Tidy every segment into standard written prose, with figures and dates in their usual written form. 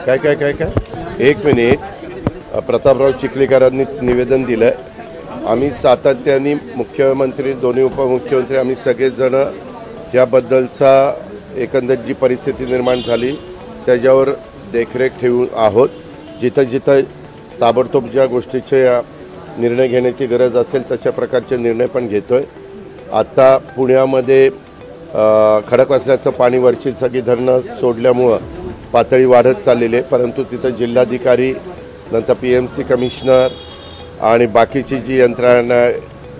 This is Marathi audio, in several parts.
काय काय काय काय एक मिनिट. प्रतापराव चिखलीकरांनी निवेदन दिलं. आम्ही सातत्याने मुख्यमंत्री, दोन्ही उपमुख्यमंत्री, आम्ही सगळेजण याबद्दलचा एकंदर जी परिस्थिती निर्माण झाली त्याच्यावर देखरेख ठेवून आहोत. जिथं जिथं ताबडतोब ज्या गोष्टीचे निर्णय घेण्याची गरज असेल तशा प्रकारचे निर्णय पण घेतोय. आता पुण्यामध्ये खडकवासल्याचं पाणी वरची सगळी धरणं सोडल्यामुळं पातळी वाढत चाललेली आहे, परंतु तिथं जिल्हाधिकारी, नंतर PMC कमिशनर आणि बाकीची जी यंत्रणा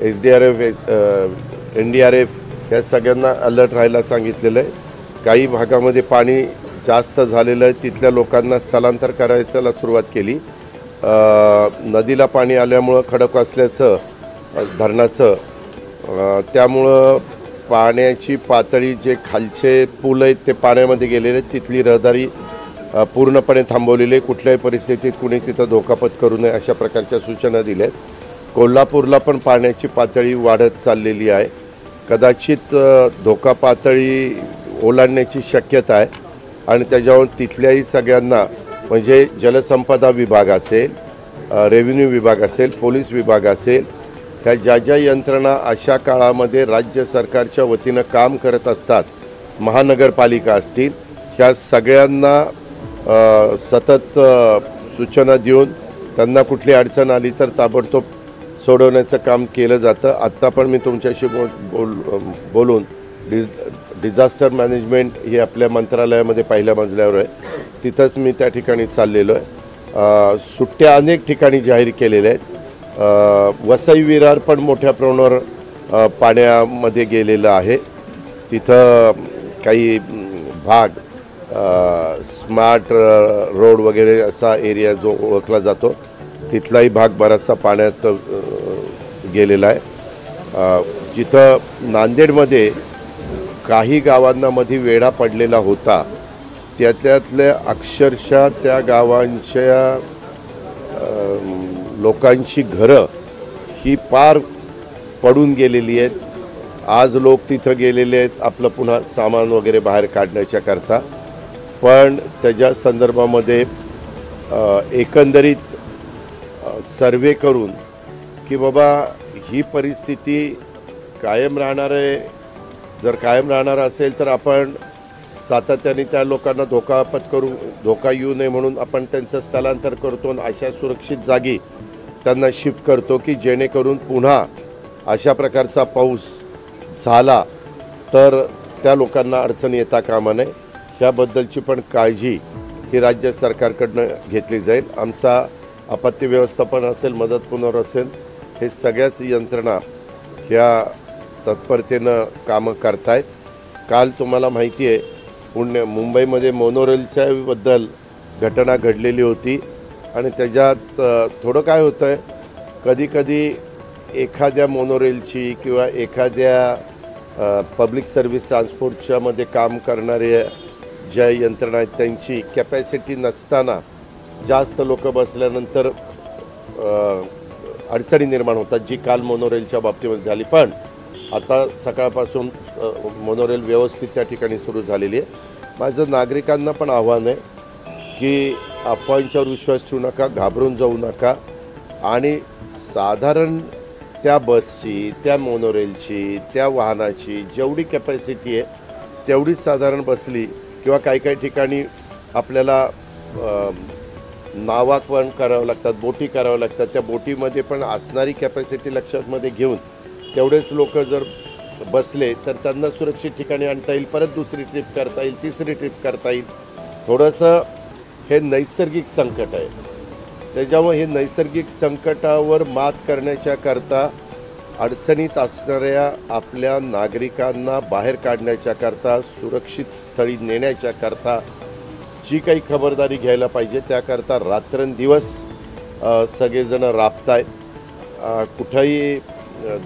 SDRF, NDRF या सगळ्यांना अलर्ट राहायला सांगितलेलं आहे. काही भागामध्ये पाणी जास्त झालेलं आहे, तिथल्या लोकांना स्थलांतर करायला सुरुवात केली. नदीला पाणी आल्यामुळं खडकवासल्याचं धरणाचं त्यामुळं पाण्याची पातळी, जे खालचे पूल आहेत ते पाण्यामध्ये गेलेले आहेत. तिथली रहदारी पूर्णपणे थांबवलेली आहे. कुठल्याही परिस्थितीत कुणी तिथं धोका पत्करू नये अशा प्रकारच्या सूचना दिल्या आहेत. कोल्हापूरला पण पाण्याची पातळी वाढत चाललेली आहे. कदाचित धोका पातळी ओलांडण्याची शक्यता आहे आणि त्याच्यावर तिथल्याही सगळ्यांना, म्हणजे जलसंपदा विभाग असेल, रेव्हेन्यू विभाग असेल, पोलीस विभाग असेल, ह्या ज्या ज्या यंत्रणा अशा काळामध्ये राज्य सरकारच्या वतीनं काम करत असतात, महानगरपालिका असतील, ह्या सगळ्यांना सतत सूचना देऊन त्यांना कुठली अडचण आली तर ताबडतोब सोडवण्याचं काम केलं जातं. आत्ता पण मी तुमच्याशी बोलून डिझास्टर मॅनेजमेंट हे आपल्या मंत्रालयामध्ये पहिल्या मजल्यावर आहे, तिथंच मी त्या ठिकाणी चाललेलो आहे. सुट्ट्या अनेक ठिकाणी जाहीर केलेल्या आहेत. वसई विरार पण मोठ्या प्रमाणावर पाण्यामध्ये गेलेलं आहे. तिथं काही भाग स्मार्ट रोड वगैरे असा एरिया जो ओळखला जातो, तिथलाही भाग बराचसा पाण्यात गेलेला आहे. जिथं नांदेडमध्ये काही गावांना मध्ये वेढा पडलेला होता, त्यातल्या अक्षरशः त्या गावांच्या लोकांची घरं ही पार पडून गेलेली आहेत. आज लोक तिथं गेलेले आहेत आपलं पुन्हा सामान वगैरे बाहेर काढण्याच्या करता. पण त्याच्या संदर्भामध्ये एकंदरीत सर्वे करून की बाबा ही परिस्थिती कायम राहणार आहे, जर कायम राहणार असेल तर आपण सातत्याने त्या लोकांना धोका येऊ नये म्हणून आपण त्यांचं स्थलांतर करतो आणि अशा सुरक्षित जागी त्यांना शिफ्ट करतो की जेणेकरून पुन्हा अशा प्रकारचा पाऊस झाला तर त्या लोकांना अडचण येता कामा नये. ह्याबद्दलची पण काळजी ही राज्य सरकारकडनं घेतली जाईल. आमचा आपत्ती व्यवस्थापन असेल, मदत पुनर्वसन, हे सगळ्याच यंत्रणा ह्या तत्परतेनं कामं करतायत. काल तुम्हाला माहिती आहे मुंबईमध्ये मोनोरेलच्याबद्दल घटना घडलेली होती आणि त्याच्यात थोडं काय होतं आहे, कधीकधी एखाद्या मोनोरेलची किंवा एखाद्या पब्लिक सर्व्हिस ट्रान्सपोर्टच्यामध्ये काम करणाऱ्या ज्या यंत्रणा आहेत त्यांची कॅपॅसिटी नसताना जास्त लोक बसल्यानंतर अडचणी निर्माण होतात, जी काल मोनोरेलच्या बाबतीमध्ये झाली. पण आता सकाळपासून मोनोरेल व्यवस्थित त्या ठिकाणी सुरू झालेली आहे. माझं नागरिकांना पण आव्हान आहे की अफवांच्यावर विश्वास ठेवू नका, घाबरून जाऊ नका आणि साधारण त्या बसची, त्या मोनोरेलची, त्या वाहनाची जेवढी कॅपॅसिटी आहे तेवढीच साधारण बसली किंवा काही ठिकाणी आपल्याला नावाकरण करावं लागतात, बोटी करावं लागतात. त्या बोटीमध्ये पण असणारी कॅपॅसिटी लक्षातमध्ये घेऊन तेवढेच लोक जर बसले तर त्यांना सुरक्षित ठिकाणी आणता येईल, परत दुसरी ट्रिप करता येईल, तिसरी ट्रिप करता येईल. थोडंसं हे नैसर्गिक संकट आहे, त्याच्यामुळे हे नैसर्गिक संकटावर मात करण्याच्या करता अडचणीत असणाऱ्या आपल्या नागरिकांना बाहेर काढण्याच्या करता, सुरक्षित स्थळी नेण्याच्या करता जी काही खबरदारी घ्यायला पाहिजे त्याकरता रात्रंदिवस सगळेजण राबतायत. कुठंही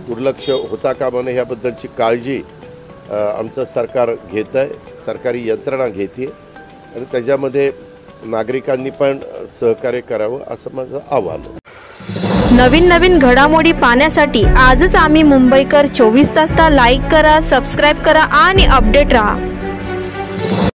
दुर्लक्ष होता कामा नये ह्याबद्दलची काळजी आमचं सरकार घेत आहे, सरकारी यंत्रणा घेते आणि त्याच्यामध्ये नागरिकांनी पण सहकार्य करावं असं माझं आव्हान आहे. नवीन नवीन घडामोडी पाहण्यासाठी आजच आम्ही मुंबईकर 24 तासला लाईक करा, सबस्क्राईब करा आणि अपडेट रहा।